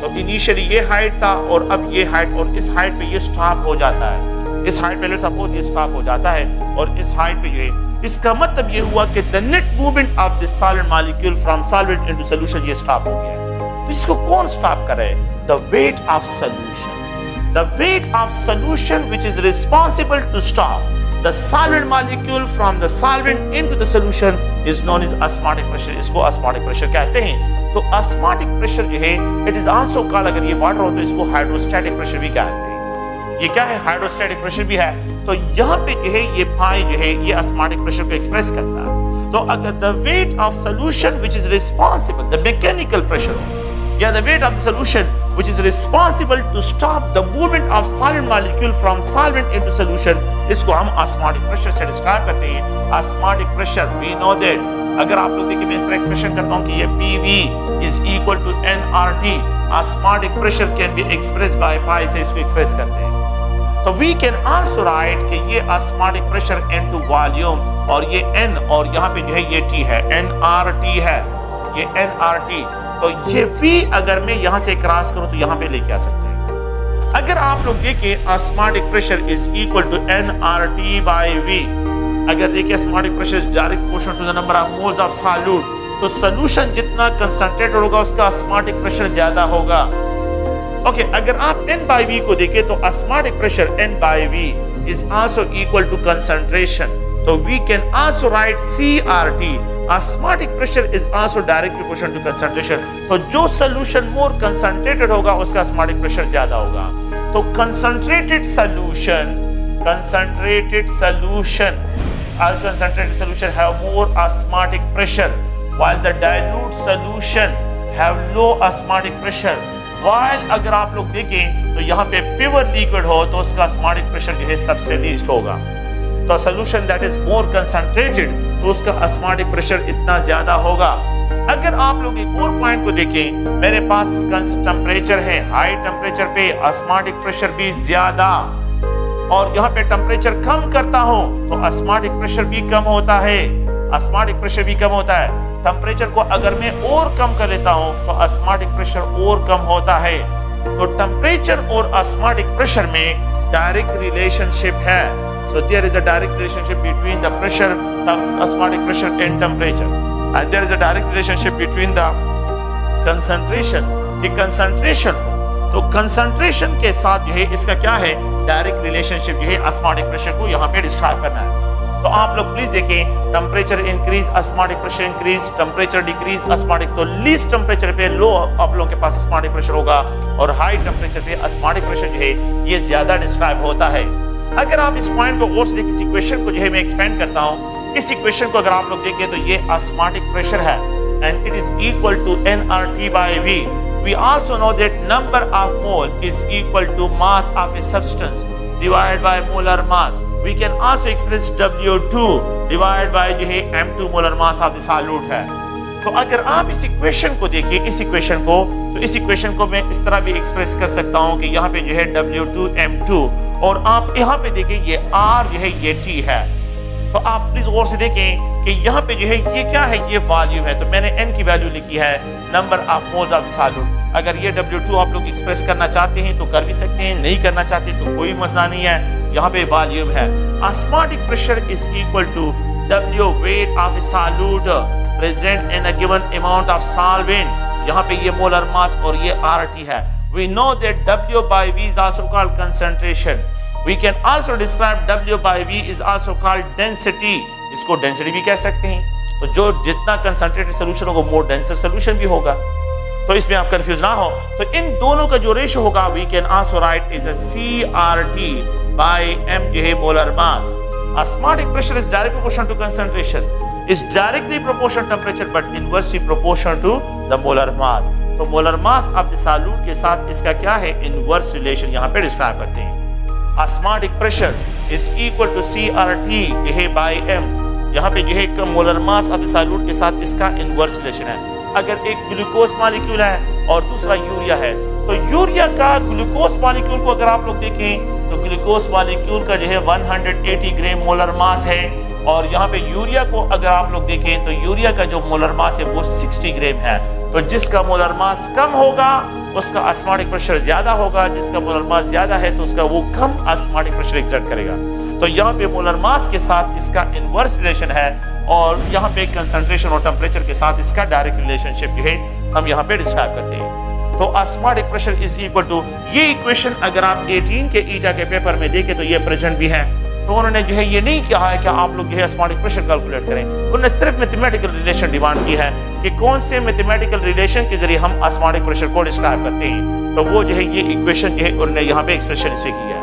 तो इनिशियली ये हाइट था और अब ये हाइट, और इस हाइट पे ये स्टॉप हो जाता है, इस हाइट पे लेट्स सपोज ये स्टॉप हो जाता है और इस हाइट पे ये, इसका मतलब ये हुआ कि the net movement of this solid molecule from solvent into solution ये स्टॉप हो गया। तो इसको कौन स्टॉप कर रहा है, the weight of solution, the weight of solution which is responsible to stop the solvent molecule from the solvent into the solution is known as osmotic pressure। इसको osmotic pressure कहते हैं। तो osmotic pressure जो है it is also called, अगर ये water हो तो इसको हाइड्रोस्टैटिक प्रेशर भी कहते हैं। ये क्या है, हाइड्रोस्टैटिक प्रेशर भी है। तो यहाँ पे जो है ये पाई जो है ये osmotic pressure को एक्सप्रेस करता है। तो अगर the weight of solution which is responsible, the mechanical pressure या the weight of the solution which is responsible to stop the movement of solid molecule from solvent into solution, इसको हम osmotic pressure से describe करते हैं। osmotic pressure we know that, अगर आप लोग देखिए मैं इस तरह एक्सप्रेशन करता हूँ कि ये PV is equal to nRT, osmotic pressure can be expressed by pi से इसको एक्सप्रेस करते हैं। तो we can also write कि ये osmotic pressure into volume, और ये N और यहाँ पे जो है ये T है, nRT है, ये nRT। तो ये V अगर मैं यहाँ से क्रॉस करूं तो यहाँ पे लेके आ सकते हैं। अगर आप लोग देखें osmotic pressure is equal to nRT by V, अगर देखिए osmotic pressure is direct proportional to the number of moles of solute, तो सॉल्यूशन जितना कंसंट्रेटेड होगा उसका ऑस्मोटिक प्रेशर ज्यादा होगा। ओके, अगर आप N बाय V को देखें तो osmotic pressure N by V is also equal to concentration. तो we can also write CRT, osmotic pressure is also directly proportional to concentration। तो जो solution more concentrated होगा उसका osmotic pressure ज्यादा होगा। तो concentrated solution have more osmotic pressure while the dilute solution have low osmotic pressure। while अगर आप लोग देखें तो यहाँ पे pure liquid हो तो उसका osmotic pressure जो है सबसे least होगा। तो solution that is more concentrated तो उसका ऑस्मोटिक प्रेशर इतना ज्यादा होगा। अगर आप लोग एक और पॉइंट को देखें, मेरे पास टेम्परेचर है, हाई टेम्परेचर पे ऑस्मोटिक प्रेशर भी ज्यादा, और यहाँ पे टेम्परेचर कम करता हूं तो ऑस्मोटिक प्रेशर भी कम होता है, ऑस्मोटिक प्रेशर भी कम होता है। टेम्परेचर को अगर मैं और कम कर लेता हूं तो ऑस्मोटिक प्रेशर और कम होता है। तो टेम्परेचर और ऑस्मोटिक प्रेशर में डायरेक्ट रिलेशनशिप है। So there is a direct relationship between the pressure, the osmotic pressure and temperature, and there is a direct relationship between the concentration, कि concentration तो concentration के साथ जो है इसका क्या है, डायरेक्ट रिलेशनशिप जो है osmotic pressure को यहाँ पे डिस्क्राइब करना है। तो आप लोग प्लीज देखें, temperature increase osmotic pressure increase, temperature decrease osmotic, तो लीस्ट टेम्परेचर पे लो आप लोगों के पास osmotic pressure होगा और हाई टेम्परेचर पे osmotic pressure जो है ये ज्यादा डिस्क्राइब होता है। अगर आप इस पॉइंट को गौर से देखें, इस इक्वेशन को जो है मैं एक्सपेंड करता हूं, इस इक्वेशन को अगर आप लोग देखें तो ये ऑस्मोटिक प्रेशर है and it is equal to nRT by V। We also know that number of mole is equal to mass of a substance divided by molar mass. We can also express W2 divided by जो है M2 molar mass of the solute है। तो अगर आप इस equation को देखिए, इस इक्वेशन को, तो इस इक्वेशन को मैं इस तरह भी एक्सप्रेस कर सकता हूं कि यहाँ पे जो है W2 M2, और आप यहाँ पे देखें ये R जो है ये T है। तो आप प्लीज गौर से देखें कि यहाँ पे जो है ये क्या है, ये वॉल्यूम है। तो मैंने N की वैल्यू लिखी है, number of moles of solute. अगर ये W2 आप लोग एक्सप्रेस करना चाहते हैं तो कर भी सकते हैं, नहीं करना चाहते तो कोई मसला नहीं है, यहाँ पे वॉल्यूम है। Osmotic pressure is equal to W weight of a solute. Present in a given amount of solvent, यहाँ पे ये मोलर मास और ये RT है। We know that W by V is also called concentration. We can also describe W by V is also called density. इसको density भी कह सकते हैं। तो जो जितना कंसंट्रेटेड सोल्यूशन होगा मोर डेंसर सोल्यूशन भी होगा। तो इसमें आप कंफ्यूज ना हो, तो इन दोनों का जो रेशो होगा we can also write is a CRT by M जो है molar mass. Osmotic pressure is direct proportional to concentration, is directly proportional to temperature but inversely proportional to the molar mass। तो molar mass of the solute के साथ इसका क्या है, inverse relation यहाँ पे डिस्क्राइब करते हैं। Osmotic pressure is equal to CRT जो है बाय M, यहाँ पे जो है molar mass of the solute के साथ इसका इनवर्स रिलेशन है। अगर एक ग्लूकोज मॉलिक्यूल है और दूसरा यूरिया है, तो यूरिया का ग्लूकोज मॉलिक्यूल को अगर आप लोग देखें तो ग्लूकोज मॉलिक्यूल का जो है 180 ग्राम मोलर मास है, और यहाँ पे यूरिया को अगर आप लोग देखें तो यूरिया का जो मोलर मास है वो 60 ग्राम है। तो जिसका मोलर मास कम होगा उसका ऑस्मोटिक प्रेशर ज्यादा होगा, जिसका मोलर मास ज्यादा है तो उसका वो कम ऑस्मोटिक प्रेशर एक्सर्ट करेगा। तो यहाँ पे मोलर मास के साथ इसका इनवर्स रिलेशन है, और यहाँ पे कंसंट्रेशन और टेम्परेचर के साथ इसका डायरेक्ट रिलेशनशिप जो है हम यहाँ पे डिस्क्राइब करते हैं। तो osmotic pressure is equal to, ये इक्वेशन अगर आप 18 के ईटा के पेपर में देखें तो ये प्रेजेंट भी है। तो उन्होंने जो है ये नहीं कहा है कि आप लोग जो है ऑस्मोटिक प्रेशर कैलकुलेट करें, उन्होंने सिर्फ मैथमेटिकल रिलेशन डिमांड की है कि कौन से मैथमेटिकल रिलेशन के जरिए हम ऑस्मोटिक प्रेशर को डिस्क्राइब करते हैं। तो वो जो है ये इक्वेशन जो है उन्होंने यहाँ पे एक्सप्रेशन इसमें की है।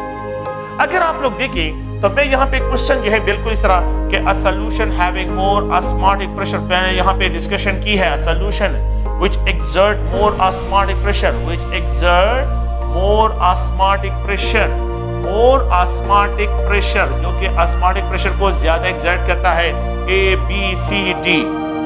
अगर आप लोग देखें तो मैं यहाँ पे क्वेश्चन जो है बिल्कुल इस तरह कि a solution having more osmotic pressure, मैंने यहाँ पे डिस्कशन की है। Solution which exert more osmotic pressure, which exert more osmotic pressure, more osmotic pressure जो कि ऑस्मोटिक प्रेशर को ज्यादा एक्सर्ट करता है, ABCD।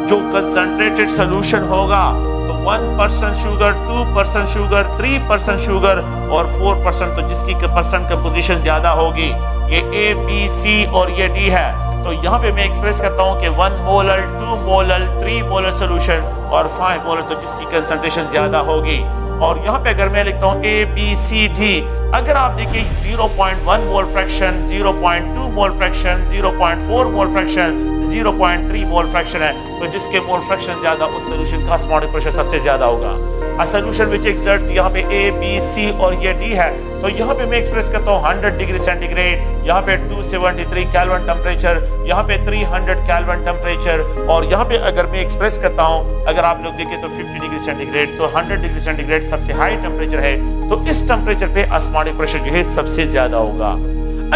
जो कंसंट्रेटेड सॉल्यूशन होगा तो 1% शुगर, 2% शुगर, 3% शुगर और 4%, तो जिसकी परसेंट कंपोजिशन ज्यादा होगी ये ABC और ये D है। तो यहाँ पे मैं एक्सप्रेस करता हूँ कि 1 मोलर, 2 मोलर, 3 मोलर सॉल्यूशन और 5 मोलर, तो जिसकी कंसंट्रेशन ज्यादा होगी। और यहाँ पे अगर मैं लिखता हूँ ABCD, अगर आप देखिए 0.1 mole fraction, 0.2 mole fraction, 0.4 mole fraction, 0.3 mole fraction है, तो जिसके मोल फ्रैक्शन ज्यादा उस सॉल्यूशन का ऑस्मोटिक प्रेशर सबसे ज्यादा होगा। अ सॉल्यूशन व्हिच एक्सर्ट, यहाँ पे ABC और ये D है, तो यहाँ पे मैं एक्सप्रेस करता हूँ 100 डिग्री सेंटीग्रेड, यहाँ पे 273 केल्विन टेम्परेचर, यहाँ पे 300 केल्विन टेम्परेचर, और यहाँ पे अगर मैं एक्सप्रेस करता हूँ, अगर आप लोग देखें तो 50 डिग्री सेंटीग्रेड, तो 100 डिग्री सेंटीग्रेड सबसे हाई टेम्परेचर है, तो इस टेम्परेचर पे ऑस्मोटिक प्रेशर जो है सबसे ज्यादा होगा।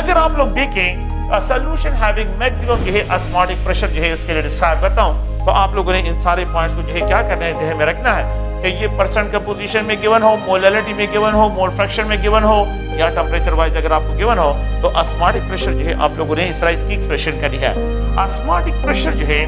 अगर आप लोग देखें सॉल्यूशन हैविंग मैक्सिमम जो है ऑस्मोटिक प्रेशर जो है उसके लिए डिस्क्राइब करता हूँ, तो आप लोगों ने इन सारे पॉइंट्स को जो है क्या करना है, जहन में रखना है कि ये परसेंट कंपोजिशन में गिवन हो, मोलैलिटी में गिवन हो, मोल फ्रैक्शन में गिवन हो, या टेम्परेचर वाइज अगर आपको गिवन हो, तो ऑस्मोटिक प्रेशर जो है आप लोगों ने इस तरह इसकी एक्सप्रेशन करनी है। ऑस्मोटिक प्रेशर जो है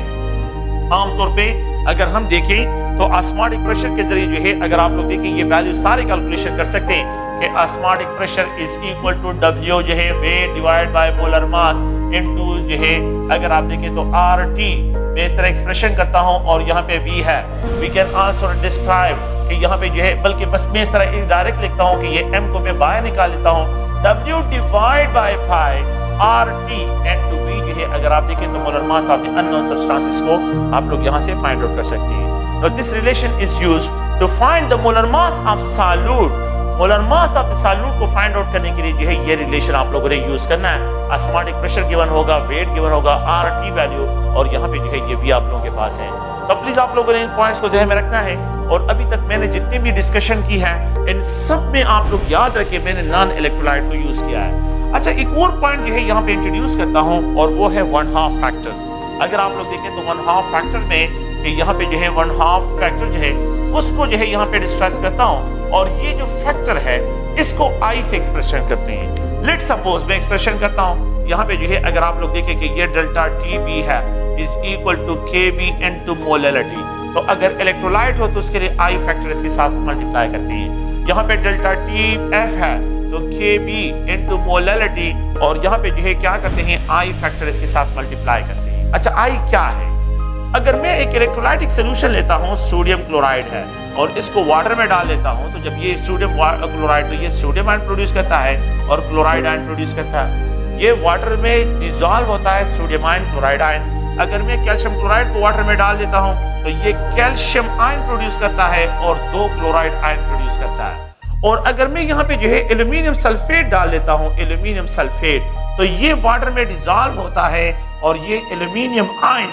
आमतौर पे अगर हम देखें तो ऑस्मोटिक प्रेशर के जरिए जो है अगर आप लोग देखें ये वैल्यू सारे कैलकुलेशन कर सकते हैं कि osmotic pressure is equal to W जो है weight divide by molar mass into जो है अगर आप देखें तो RT, मैं इस तरह एक्सप्रेशन करता हूं और यहाँ पे V है। वी कैन आल्सो डिस्क्राइब कि यहाँ पे जो है, बल्कि बस मैं इस तरह डायरेक्ट लिखता हूँ कि ये M को मैं बाहर निकाल लेता हूँ, W divide by pi RT into V जो है अगर आप देखें तो molar mass of the unknown substances को आप लोग यहाँ से फाइंड आउट कर सकते हैं। Now this relation is used to find the molar mass of solute। Molar mass of the solute को फाइंड आउट करने के लिए जो है ये रिलेशन आप लोगों ने यूज करना है। ऑस्मोटिक प्रेशर गिवन होगा, वेट गिवन होगा, RT वैल्यू, और यहाँ पे जो है ये V आप लोगों के पास है। तो प्लीज आप लोगों ने इन पॉइंट्स को ज़हन में रखना है, और अभी तक मैंने जितनी भी डिस्कशन की है इन सब में आप लोग याद रखें मैंने नॉन इलेक्ट्रोलाइट को यूज किया है। अच्छा, एक और पॉइंट जो है यहाँ पे इंट्रोड्यूस करता हूँ और वो है 1/2 फैक्टर। अगर आप लोग देखें तो 1/2 फैक्टर में यहाँ पे जो है 1/2 फैक्टर जो है उसको जो है यहाँ पे डिस्कस करता हूँ, और ये जो फैक्टर है इसको I से एक्सप्रेशन करते हैं। लेट्स सपोज मैं एक्सप्रेशन करता हूँ यहाँ पे जो है अगर आप लोग देखें कि ये डेल्टा TB है is equal to KB into molality, तो अगर इलेक्ट्रोलाइट हो तो उसके लिए I फैक्टर इसके साथ मल्टीप्लाई करते हैं। यहाँ पे डेल्टा TF है तो KB इनटू मोलैलिटी, और यहाँ पे जो है क्या करते हैं I फैक्टर इसके साथ मल्टीप्लाई करते हैं। अच्छा, I क्या है? अगर मैं एक इलेक्ट्रोलाइटिक सोल्यूशन लेता हूँ, सोडियम क्लोराइड है, और इसको वाटर में डाल लेता हूँ, तो जब ये सोडियम क्लोराइड, तो ये सोडियम आयन प्रोड्यूस करता है और क्लोराइड आयन प्रोड्यूस करता है। ये वाटर में डिसॉल्व होता है सोडियम आयन, क्लोराइड आयन, अगर मैं कैल्शियम क्लोराइड को वाटर में डाल देता हूं तो ये कैल्शियम आयन प्रोड्यूस करता है और 2 क्लोराइड आयन प्रोड्यूस करता है। और अगर मैं यहाँ पे जो है एल्यूमिनियम सल्फेट डाल देता हूँ, एल्यूमिनियम सल्फेट, तो ये वाटर में डिसॉल्व होता है और ये एल्यूमिनियम आयन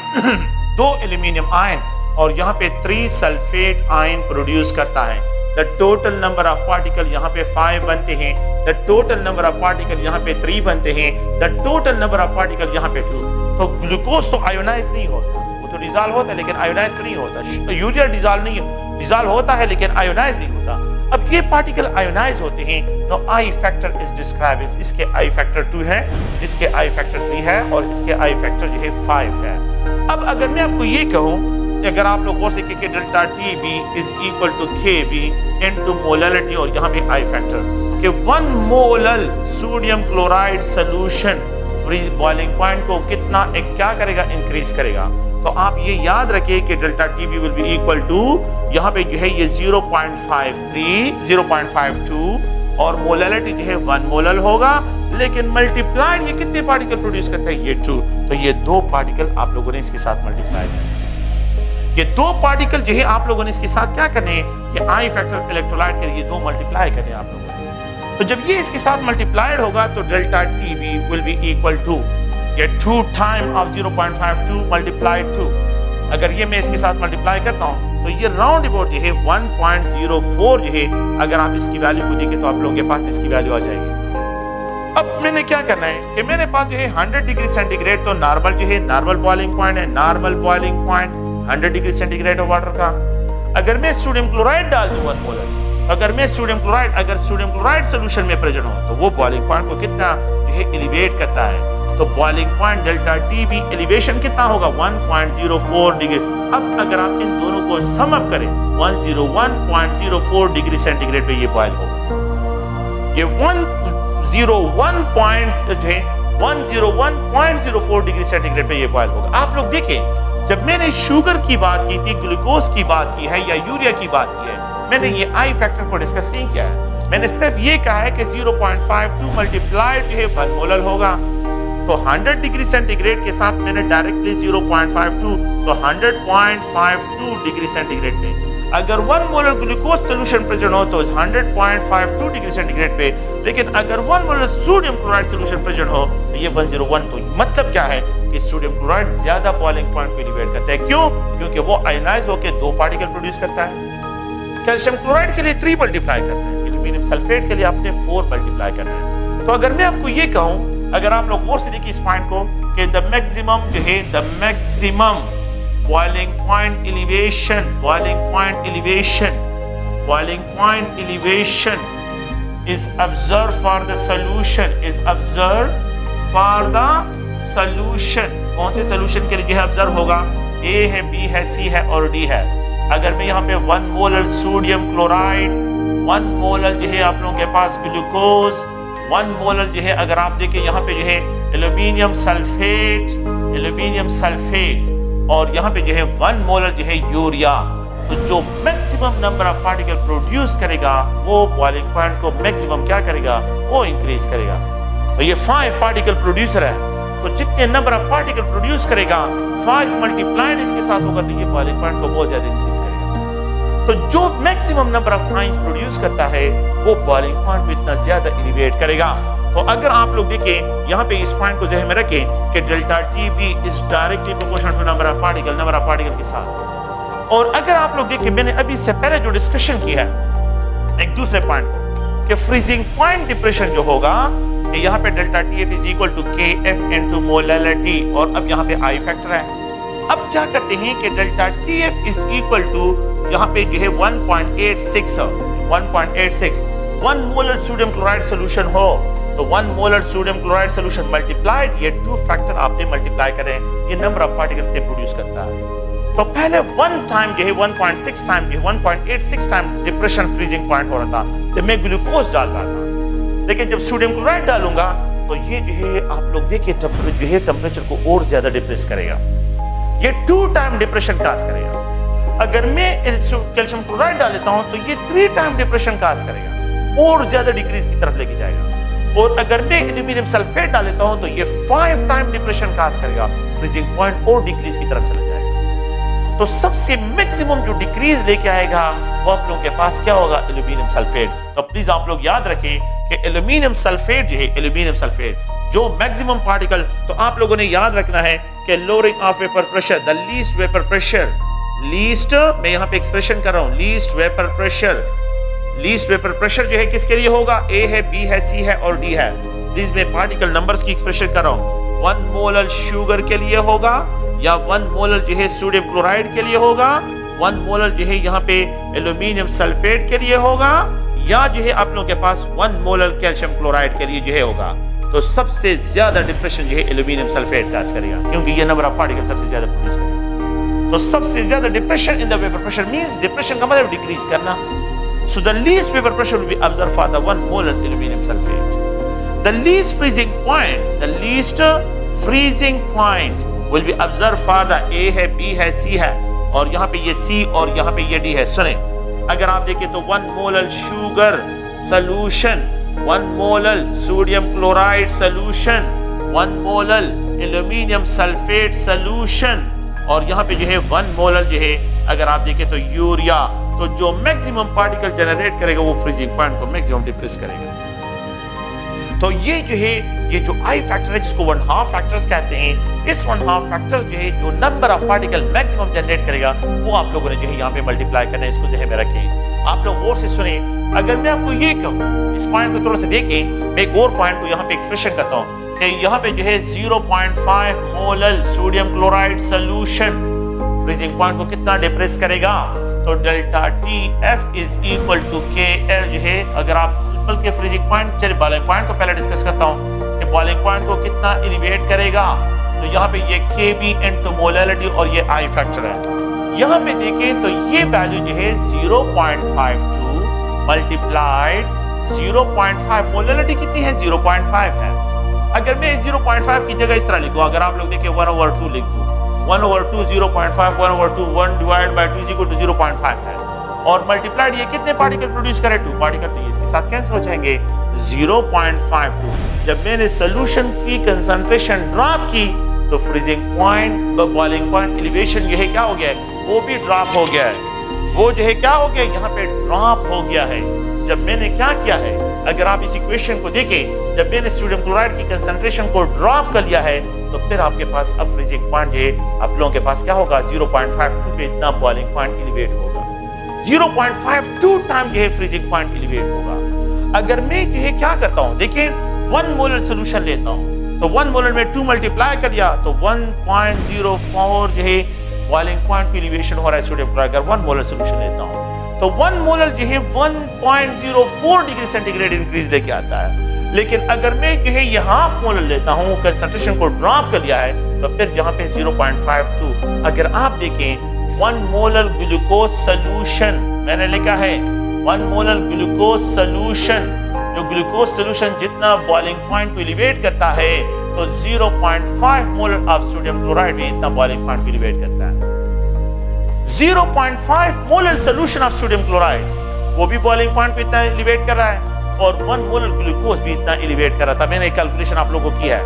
2 एल्यूमिनियम आयन और यहाँ पे 3 सल्फेट आयन प्रोड्यूस करता है। The total number of particle यहाँ पे 5 बनते हैं, the total number of particle यहाँ पे 3 बनते हैं, the total number of particle यहाँ पे 2। तो ग्लूकोज तो आयोनाइज नहीं होता, वो तो डिसॉल्व होता है लेकिन आयोनाइज तो नहीं होता। यूरिया डिसॉल्व होता है लेकिन आयोनाइज नहीं होता। अब ये पार्टिकल आयोनाइज होते हैं तो आई फैक्टर इज डिस्क्राइब, इसके आई फैक्टर 2 है, इसके आई फैक्टर 3 है और इसके आई फैक्टर जो है 5 है। अब अगर मैं आपको ये कहूँ, अगर आप लोग गौर से देखें delta TB is equal to KB into molality और यहाँ पे आई फैक्टर कि 1 molal sodium chloride solution boiling point को कितना क्या करेगा, इंक्रीज करेगा। तो आप ये याद रखें कि delta TB will be equal to यहाँ पे जो है ये 0.53 0.52 और मोलैलिटी जो है 1 मोलल होगा, लेकिन मल्टीप्लाइड ये कितने पार्टिकल प्रोड्यूस करता है, ये 2। तो ये 2 पार्टिकल आप लोगों ने इसके साथ मल्टीप्लाई करना है। ये 2 पार्टिकल जो है आप लोगों ने इसके साथ क्या करने हैं, ये आई फैक्टर इलेक्ट्रोलाइट के लिए 2 मल्टीप्लाई करने आप लोगों ने। तो जब ये इसके साथ मल्टीप्लाइड होगा तो delta TB will be equal to ये 2 टाइम ऑफ 0.52 मल्टीप्लाइड 2। अगर ये मैं इसके साथ मल्टीप्लाई करता हूँ तो ये राउंड अबाउट जो है 1.04 जो है, अगर आप इसकी वैल्यू को देखें तो आप लोगों के पास इसकी वैल्यू आ जाएगी। अब मैंने क्या करना है कि मेरे पास जो है 100 डिग्री सेंटीग्रेड तो नॉर्मल जो है नॉर्मल बॉइलिंग पॉइंट है, normal boiling point 100 degree centigrade of water का। अगर मैं सोडियम क्लोराइड डाल दूं 1 मोलर, अगर सोडियम क्लोराइड सॉल्यूशन में प्रेजेंट हो तो वो बॉइलिंग पॉइंट को कितना जो है एलिवेट करता है। तो boiling point delta TB elevation कितना होगा, 1.04 डिग्री। अब अगर आप इन दोनों को सम अप करें 101.04 डिग्री सेंटीग्रेड पे ये बॉइल होगा। ये 101.04 डिग्री सेंटीग्रेड पे ये बॉइल होगा। आप लोग देखें, जब मैंने शुगर की बात की थी, ग्लूकोज की बात की है या यूरिया की बात की है, मैंने ये आई फैक्टर को डिस्कस नहीं किया है। मैंने सिर्फ ये कहा है कि 0.52 मल्टीप्लाइड जो है 1 मोलर होगा। तो 100 डिग्री सेंटीग्रेड के साथ मैंने डायरेक्टली 0.52 तो 100.52 डिग्री सेंटीग्रेड पे अगर 1 मोलर ग्लूकोज सॉल्यूशन प्रेजेंट हो तो 100.52 डिग्री सेंटीग्रेड पे, लेकिन अगर 1 molar sodium chloride solution present हो तो ये 101। तो मतलब क्या है कि सोडियम क्लोराइड ज्यादा बॉइलिंग पॉइंट को एलिवेट करता है। क्यों? क्योंकि वो आयनाइज होकर 2 पार्टिकल प्रोड्यूस करता है। कैल्शियम क्लोराइड के लिए 3 मल्टीप्लाई करते हैं, एल्यूमिनियम सल्फेट के लिए आपने 4 मल्टीप्लाई करना है। तो अगर मैं आपको ये कहूं, अगर आप लोग गौर से देखिए इस पॉइंट को कि द मैक्सिमम जो है the maximum boiling point elevation is observed for the solution कौन से सॉल्यूशन के लिए जो है ऑब्जर्व होगा, A है, B है, C है और D है। अगर मैं यहाँ पे 1 मोलर सोडियम क्लोराइड, 1 मोलर जो है आप लोगों के पास ग्लूकोज, 1 मोलर जो है अगर आप देखें यहाँ पे जो है एल्यूमिनियम सल्फेट और यहाँ पे जो है 1 मोलर जो है यूरिया, तो जो maximum number of particle produce करेगा वो बॉइलिंग पॉइंट को मैक्सिमम क्या करेगा, वो इंक्रीज करेगा। तो ये 5 पार्टिकल प्रोड्यूसर है, तो जितने नंबर ऑफ पार्टिकल प्रोड्यूस करेगा 5 मल्टीप्लाइड इसके साथ होगा तो ये बॉइलिंग पॉइंट को बहुत ज्यादा इंक्रीज करेगा। तो जो maximum number of ions produce करता है वो बॉइलिंग पॉइंट को इतना ज्यादा एलिवेट करेगा। तो अगर आप लोग देखें यहाँ पे इस पॉइंट को ज़हन में रखें कि delta TB is directly proportional to number of particle के साथ। और अगर आप लोग देखें, मैंने अभी से पहले जो डिस्कशन किया है एक दूसरे पॉइंट को कि फ्रीजिंग पॉइंट डिप्रेशन जो होगा कि यहाँ पे delta TF is equal to KF into molality और अब यहाँ पे आई फैक्टर है। अब क्या करते हैं कि delta TF is equal to यहाँ पे जो है 1.86 1 मोलर सोडियम क्लोराइड सॉल्यूशन हो तो 1 molar sodium chloride solution multiplied ये 2 फैक्टर आपने मल्टीप्लाई करें, ये नंबर ऑफ पार्टिकल ते प्रोड्यूस करता है। तो पहले 1 टाइम जो है 1.6 टाइम जो 1.86 टाइम डिप्रेशन फ्रीजिंग पॉइंट हो रहा था तो मैं ग्लूकोज डाल रहा था, लेकिन जब सोडियम क्लोराइड डालूंगा तो ये जो है आप लोग देखिए जो है टेम्परेचर को और ज्यादा डिप्रेस करेगा, ये 2 टाइम डिप्रेशन काज करेगा। अगर मैं कैल्शियम क्लोराइड डाल देता हूं तो ये 3 टाइम डिप्रेशन काज करेगा और ज्यादा डिक्रीज की तरफ लेके जाएगा। और अगर मैं एल्यूमिनियम सल्फेट डाल देता हूं तो ये 5 टाइम डिप्रेशन काज करेगा, फ्रीजिंग पॉइंट और डिक्रीज की तरफ चला जाएगा। तो सबसे मैक्सिमम जो डिक्रीज लेके आएगा वो आप लोगों के पास क्या होगा, एल्यूमिनियम सल्फेट। तो प्लीज आप लोग याद रखें कि एल्यूमिनियम सल्फेट जो है, एल्यूमिनियम सल्फेट जो मैक्सिमम पार्टिकल, तो आप लोगों ने याद रखना है कि lowering of vapour pressure, the least vapour pressure, least, मैं यहां पे एक्सप्रेशन कर रहा हूं, least vapour pressure, least vapour pressure जो है किसके लिए होगा, ए है, बी है, सी है और डी है। प्लीज मैं पार्टिकल नंबर्स की एक्सप्रेशन कर रहा हूं। 1 मोलर शुगर के लिए होगा, या 1 मोलर जो है सोडियम क्लोराइड के लिए होगा, 1 मोलर जो है यहाँ पे एल्यूमिनियम सल्फेट के लिए होगा, या जो है आप लोगों के पास 1 मोलर कैल्शियम क्लोराइड के लिए जो है होगा। तो सबसे ज्यादा डिप्रेशन जो है एल्यूमिनियम सल्फेट का करेगा, क्योंकि ये नंबर ऑफ पार्टिकल सबसे ज्यादा प्रोड्यूस करेगा। तो सबसे ज्यादा depression in the vapour pressure means depression का मतलब डिक्रीज करना। So the least vapour pressure will be observed for the 1 molar aluminium sulphate. The least freezing point, the least freezing point will be observed for the ए है, B है, सी है, और यहाँ पे ये सी और यहाँ पे ये डी है। सुने, अगर आप देखें तो 1 molar sugar solution, 1 molar sodium chloride solution, 1 molar aluminium sulphate solution, और यहाँ पे जो है 1 मोलर जो है अगर आप देखें तो यूरिया। तो जो मैक्सिमम पार्टिकल जनरेट करेगा वो फ्रीजिंग पॉइंट को मैक्सिमम डिप्रेस करेगा। तो ये जो है, ये जो आई फैक्टर है जिसको 1/2 फैक्टर्स कहते हैं, इस 1/2 फैक्टर जो है जो number of particle maximum generate करेगा वो आप लोगों ने जो है यहाँ पे मल्टीप्लाई करना है। इसको ज़हन में रखें। आप लोग और से सुने, अगर मैं आपको ये कहूँ, इस पॉइंट को थोड़ा सा देखें, मैं एक और पॉइंट को यहाँ पे एक्सप्रेशन करता हूँ कि यहाँ पे जो है 0.5 molar sodium chloride solution freezing point को कितना डिप्रेस करेगा, तो delta T F is equal to K L जो है, अगर आप सिंपल के फ्रीजिंग पॉइंट, चलिए बॉइलिंग पॉइंट को पहले डिस्कस करता हूँ कि बॉइलिंग पॉइंट को कितना एलिवेट करेगा। तो यहाँ पे ये के बी इनटू मोलैरिटी और ये आई फैक्टर है। यहाँ पे देखें तो ये वैल्यू जो है 0.52 मल्टीप्लाइड 0.5, मोलैरिटी कितनी है, 0.5 है। अगर मैं 0.5 की जगह इस तरह लिखूं, अगर आप लोग देखें 1/2 लिख दूं, 1/2 0.5, 1/2 1 divide by 2 is equal to 0.5 है, और मल्टीप्लाइड ये कितने पार्टिकल प्रोड्यूस करे, 2 पार्टिकल, तो ये इसके साथ कैंसिल हो जाएंगे। 0.52 जब मैंने सोल्यूशन की कंसंट्रेशन ड्रॉप की तो freezing point, boiling point elevation ये है क्या हो गया है, वो भी ड्रॉप हो गया है। वो जो है क्या हो गया, यहाँ पे ड्रॉप हो गया है। जब मैंने क्या किया है, अगर आप इस इक्वेशन को देखें, जब मैंने सोडियम क्लोराइड की कंसंट्रेशन को ड्रॉप कर लिया है तो फिर आपके पास अब फ्रीजिंग पॉइंट है, आप लोगों के पास क्या होगा, 0.52 पे इतना बॉइलिंग पॉइंट एलिवेट होगा। 0.52 टाइम जो है फ्रीजिंग पॉइंट एलिवेट होगा। अगर मैं जो है क्या करता हूं, देखिए 1 मोलर सोल्यूशन लेता हूं, तो 1 मोलर में 2 मल्टीप्लाई कर दिया तो 1.04 जो है बॉइलिंग पॉइंट पे एलिवेशन हो रहा है सोडियम क्लोराइड। अगर 1 मोलर सोल्यूशन लेता हूं तो 1 मोलर जो है 1.04 डिग्री सेंटीग्रेड इंक्रीज लेके आता है। लेकिन अगर मैं जो है ये हाफ मोलर लेता हूं, कंसंट्रेशन को ड्रॉप कर लिया है, तो फिर यहाँ पे 0.52। अगर आप देखें 1 मोलर ग्लूकोज सोल्यूशन मैंने लिखा है, 1 मोलर ग्लूकोज सोल्यूशन, जो ग्लूकोज सोल्यूशन जितना बॉइलिंग पॉइंट को एलिवेट करता है तो 0.5 मोलर ऑफ सोडियम क्लोराइड भी इतना बॉइलिंग पॉइंट को एलिवेट करता है। 0.5 molar solution of sodium chloride वो भी बॉइलिंग पॉइंट पे इतना एलिवेट कर रहा है, और 1 मोलर ग्लूकोज भी इतना एलिवेट कर रहा था। मैंने एक कैलकुलेशन आप लोगों को की है,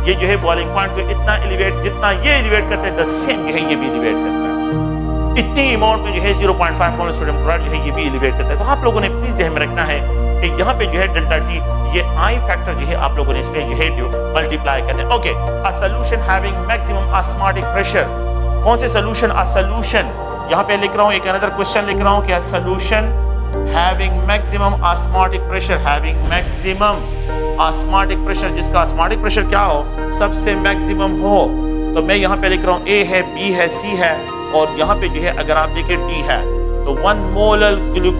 ये जो है बॉइलिंग पॉइंट पे इतना एलिवेट, जितना ये एलिवेट करते हैं द सेम जो है ये भी एलिवेट करता है। इतनी अमाउंट में जो है 0.5 मोलर सोडियम क्लोराइड जो है ये भी एलिवेट करता है। तो आप लोगों ने प्लीज ध्यान में रखना है कि यहाँ पे जो है डेल्टा टी, ये आई फैक्टर जो है आप लोगों ने इसमें जो है मल्टीप्लाई करना है। Okay, a solution having maximum osmotic pressure, कौन से सॉल्यूशन, अ सॉल्यूशन, यहाँ पे लिख रहा हूँ एक अनदर क्वेश्चन लिख रहा हूँ कि solution having maximum osmotic pressure, having maximum osmotic pressure, जिसका osmotic pressure क्या हो, सबसे मैक्सिमम हो। तो मैं यहाँ पे लिख रहा हूँ A है, B है, C है, और यहाँ पे जो है अगर आप देखें D है, तो 1 मोलर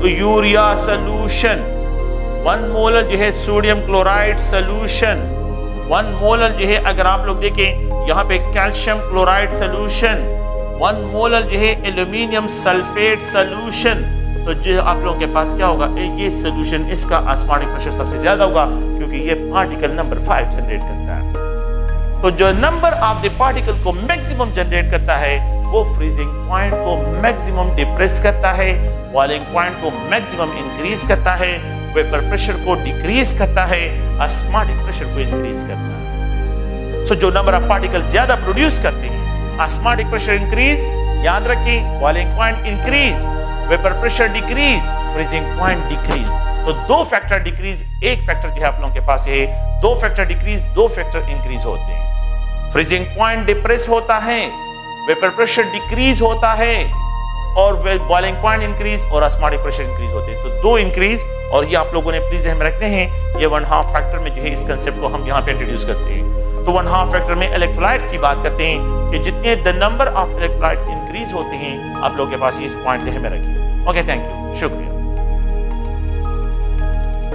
यूरिया सोल्यूशन, 1 मोलर जो है सोडियम क्लोराइड सोल्यूशन, 1 मोलर जो है अगर आप लोग देखें यहाँ पे कैल्शियम क्लोराइड सोल्यूशन, 1 मोलर जो है एल्यूमिनियम सल्फेट सोल्यूशन। तो जो आप लोगों के पास क्या होगा, ये सोल्यूशन, इसका ऑस्मोटिक प्रेशर सबसे ज्यादा होगा क्योंकि ये पार्टिकल नंबर 5 जनरेट करता है। तो जो नंबर ऑफ द पार्टिकल को मैक्सिमम जनरेट करता है वो फ्रीजिंग पॉइंट को मैक्सिमम डिप्रेस करता है, बॉइलिंग पॉइंट को मैक्सिमम इंक्रीज करता है, वेपर प्रेशर को डिक्रीज करता है, ऑस्मोटिक प्रेशर को इंक्रीज करता है। सो जो नंबर ऑफ पार्टिकल ज्यादा प्रोड्यूस करते हैं, ऑस्मोटिक प्रेशर इंक्रीज, याद रखें, boiling point increase, vapour pressure decrease, freezing point decrease. तो दो फैक्टर डिक्रीज, एक फैक्टर जो है आप लोगों के पास है, दो फैक्टर डिक्रीज, दो फैक्टर इंक्रीज होते हैं। फ्रीजिंग पॉइंट डिप्रेस होता है, वेपर प्रेशर डिक्रीज होता है, और बॉइलिंग पॉइंट इंक्रीज और ऑस्मोटिक प्रेशर इंक्रीज होते हैं। तो दो इंक्रीज, और ये आप लोगों ने प्लीज ध्यान में रखने हैं, ये 1/2 फैक्टर में जो है इस कंसेप्ट को हम यहाँ पे इंट्रोड्यूस करते हैं। तो 1/2 फैक्टर में इलेक्ट्रोलाइट्स की बात करते हैं कि जितने the number of electrolytes increase होते हैं, आप लोगों के पास ये पॉइंट ध्यान में रखिए। ओके, थैंक यू, शुक्रिया।